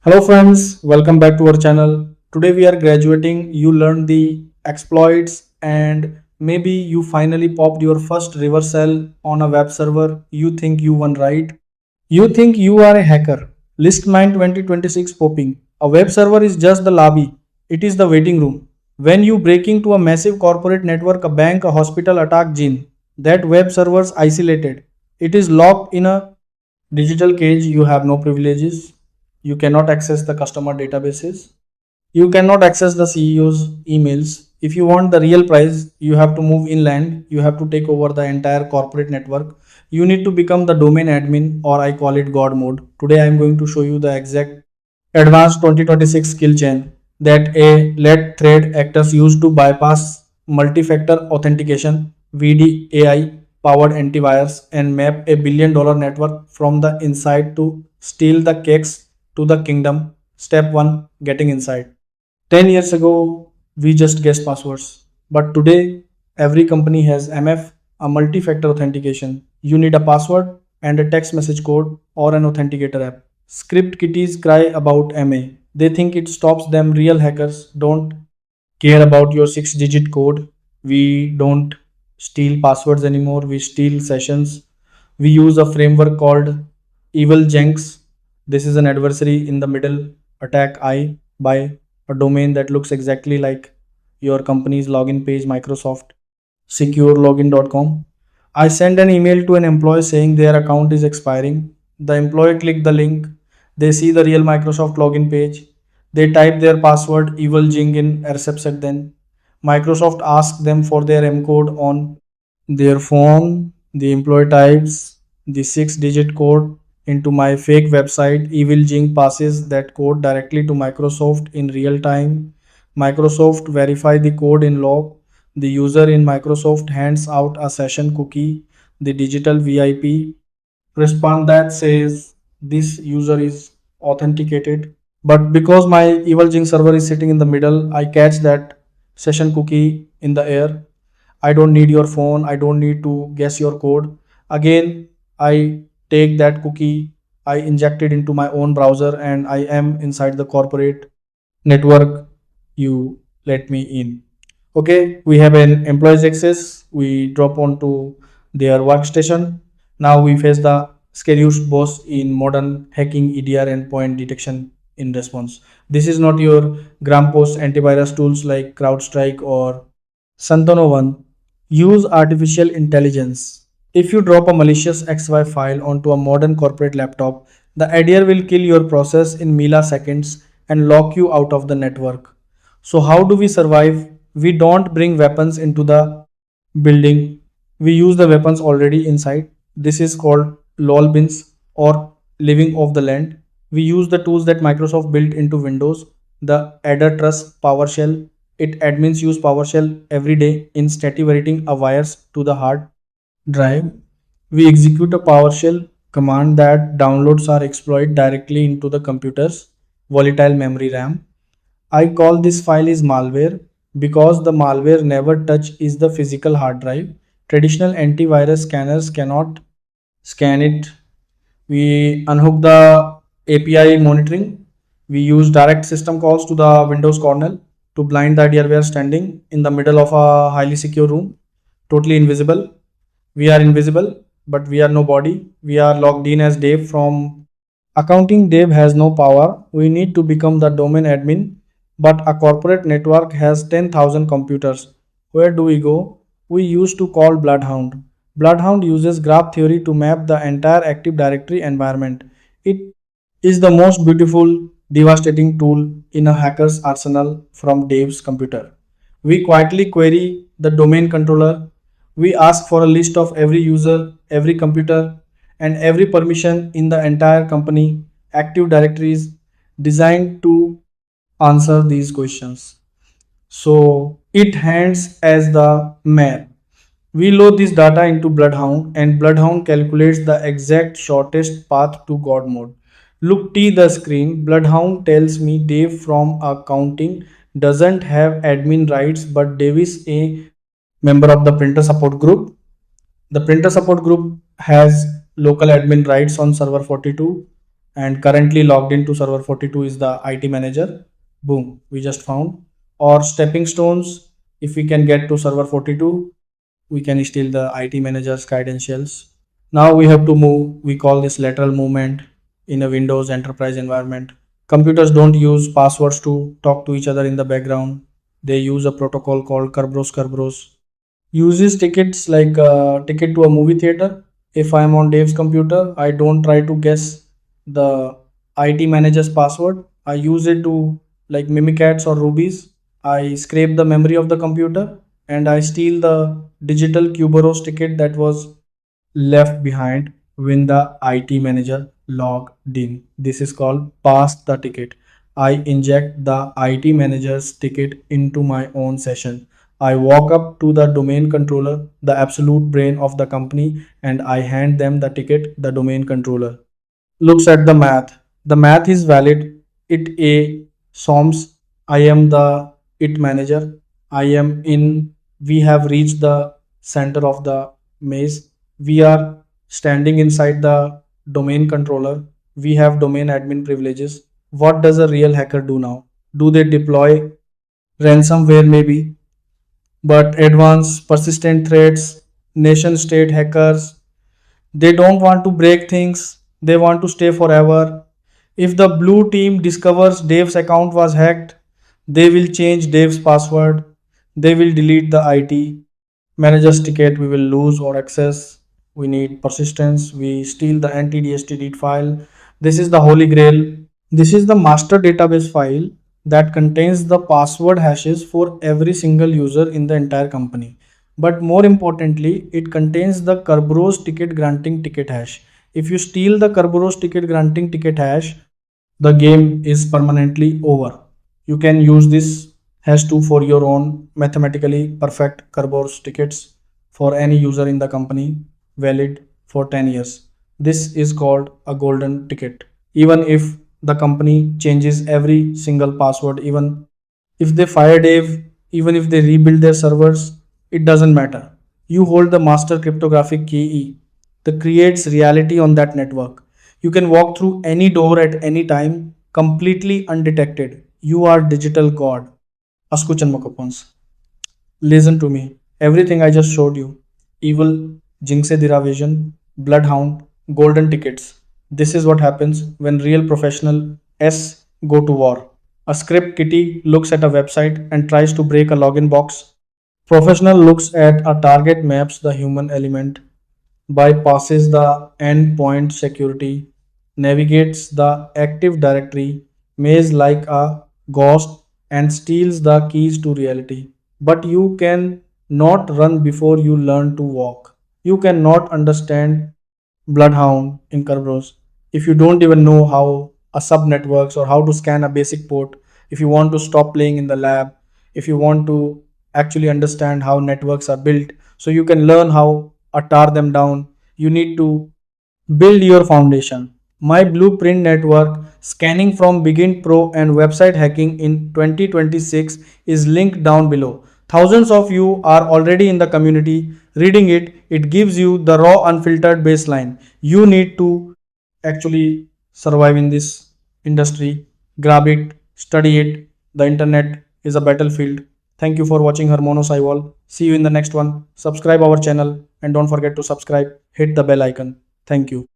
Hello friends, welcome back to our channel. Today we are graduating, you learned the exploits and maybe you finally popped your first reversal on a web server. You think you won, right? You think you are a hacker. List mine 2026 popping. A web server is just the lobby. It is the waiting room. When you break into a massive corporate network, a bank, a hospital attack gene, that web server's isolated. It is locked in a digital cage. You have no privileges. You cannot access the customer databases. You cannot access the CEO's emails. If you want the real price, you have to move inland. You have to take over the entire corporate network. You need to become the domain admin, or I call it God mode. Today I am going to show you the exact advanced 2026 skill chain that a lead threat actors use to bypass multi-factor authentication, VDAI powered antivirus, and map a $1 billion network from the inside to steal the cakes to the kingdom. Step 1, getting inside. 10 years ago, we just guessed passwords. But today, every company has MF, a multi factor authentication. You need a password and a text message code or an authenticator app. Script kitties cry about MA. They think it stops them. Real hackers don't care about your 6-digit code. We don't steal passwords anymore. We steal sessions. We use a framework called Evilginx. This is an adversary in the middle attack I by a domain that looks exactly like your company's login page, Microsoft securelogin.com. I send an email to an employee saying their account is expiring. The employee click the link. They see the real Microsoft login page. They type their password Evilginx in reception. Then Microsoft asks them for their M code on their phone. The employee types the 6-digit code into my fake website. Evilginx passes that code directly to Microsoft in real time. Microsoft verify the code in log. The user in Microsoft hands out a session cookie. The digital VIP response that says this user is authenticated. But because my Evilginx server is sitting in the middle, I catch that session cookie in the air. I don't need your phone. I don't need to guess your code. Again, I take that cookie, I inject it into my own browser, and I am inside the corporate network. You let me in. Okay, we have an employee's access. We drop onto their workstation. Now we face the scariest boss in modern hacking, EDR endpoint detection in response. This is not your gram post antivirus tools like CrowdStrike or Santano1. Use artificial intelligence. If you drop a malicious XY file onto a modern corporate laptop, the EDR will kill your process in milliseconds and lock you out of the network. So, how do we survive? We don't bring weapons into the building, we use the weapons already inside. This is called LOLBins, or living off the land. We use the tools that Microsoft built into Windows, the Adder Trust PowerShell. It admins use PowerShell every day instead of writing a wires to the hard drive. We execute a PowerShell command that downloads our exploit directly into the computer's volatile memory RAM. I call this file is malware because the malware never touch is the physical hard drive. Traditional antivirus scanners cannot scan it. We unhook the API monitoring. We use direct system calls to the Windows kernel to blind the idea we are standing in the middle of a highly secure room, totally invisible. We are invisible, but we are nobody. We are logged in as Dave from accounting. Dave has no power. We need to become the domain admin, but a corporate network has 10,000 computers. Where do we go? We used to call BloodHound. BloodHound uses graph theory to map the entire Active Directory environment. It is the most beautiful, devastating tool in a hacker's arsenal from Dave's computer. We quietly query the domain controller. We ask for a list of every user, every computer, and every permission in the entire company. Active Directory is designed to answer these questions. So it hands as the mayor. We load this data into Bloodhound, and Bloodhound calculates the exact shortest path to God mode. Look T the screen. Bloodhound tells me Dave from accounting doesn't have admin rights, but Dave is a member of the printer support group. The printer support group has local admin rights on server 42, and currently logged into server 42 is the IT manager. Boom, we just found. Or stepping stones, if we can get to server 42, we can steal the IT manager's credentials. Now we have to move, we call this lateral movement in a Windows enterprise environment. Computers don't use passwords to talk to each other in the background. They use a protocol called Kerberos. Uses tickets like a ticket to a movie theater. If I am on Dave's computer, I don't try to guess the IT manager's password. I use it to like mimikats or rubies. I scrape the memory of the computer and I steal the digital Kerberos ticket that was left behind when the IT manager logged in. This is called pass the ticket. I inject the IT manager's ticket into my own session. I walk up to the domain controller, the absolute brain of the company, and I hand them the ticket, the domain controller looks at the math. The math is valid. It a SOMS. I am the it manager. I am in. We have reached the center of the maze. We are standing inside the domain controller. We have domain admin privileges. What does a real hacker do now? Do they deploy ransomware? Maybe, but advanced persistent threats, nation state hackers, they don't want to break things, they want to stay forever. If the blue team discovers Dave's account was hacked, they will change Dave's password, they will delete the IT manager's ticket, we will lose our access. We need persistence, we steal the ntds.dit file. This is the holy grail. This is the master database file that contains the password hashes for every single user in the entire company. But more importantly, it contains the Kerberos ticket granting ticket hash. If you steal the Kerberos ticket granting ticket hash, the game is permanently over. You can use this hash 2 for your own mathematically perfect Kerberos tickets for any user in the company, valid for 10 years. This is called a golden ticket. Even if the company changes every single password, even if they fire Dave, even if they rebuild their servers, it doesn't matter. You hold the master cryptographic key that creates reality on that network. You can walk through any door at any time completely undetected. You are digital god. Askuchan Makapons. Listen to me. Everything I just showed you. Evil, Jinxe Vision, Bloodhound, golden tickets. This is what happens when real professional S go to war. A script kitty looks at a website and tries to break a login box. Professional looks at a target, maps the human element, bypasses the endpoint security, navigates the Active Directory, maze like a ghost, and steals the keys to reality. But you can not run before you learn to walk. You cannot understand Bloodhound in Kerberos if you don't even know how a sub networks or how to scan a basic port. If you want to stop playing in the lab, if you want to actually understand how networks are built, so you can learn how to tar them down, you need to build your foundation. My blueprint network scanning from Begin Pro and website hacking in 2026 is linked down below. Thousands of you are already in the community reading it. It gives you the raw, unfiltered baseline. You need to actually survive in this industry. Grab it, study it. The internet is a battlefield. Thank you for watching Harmono Saiwal. See you in the next one. Subscribe our channel and don't forget to subscribe. Hit the bell icon. Thank you.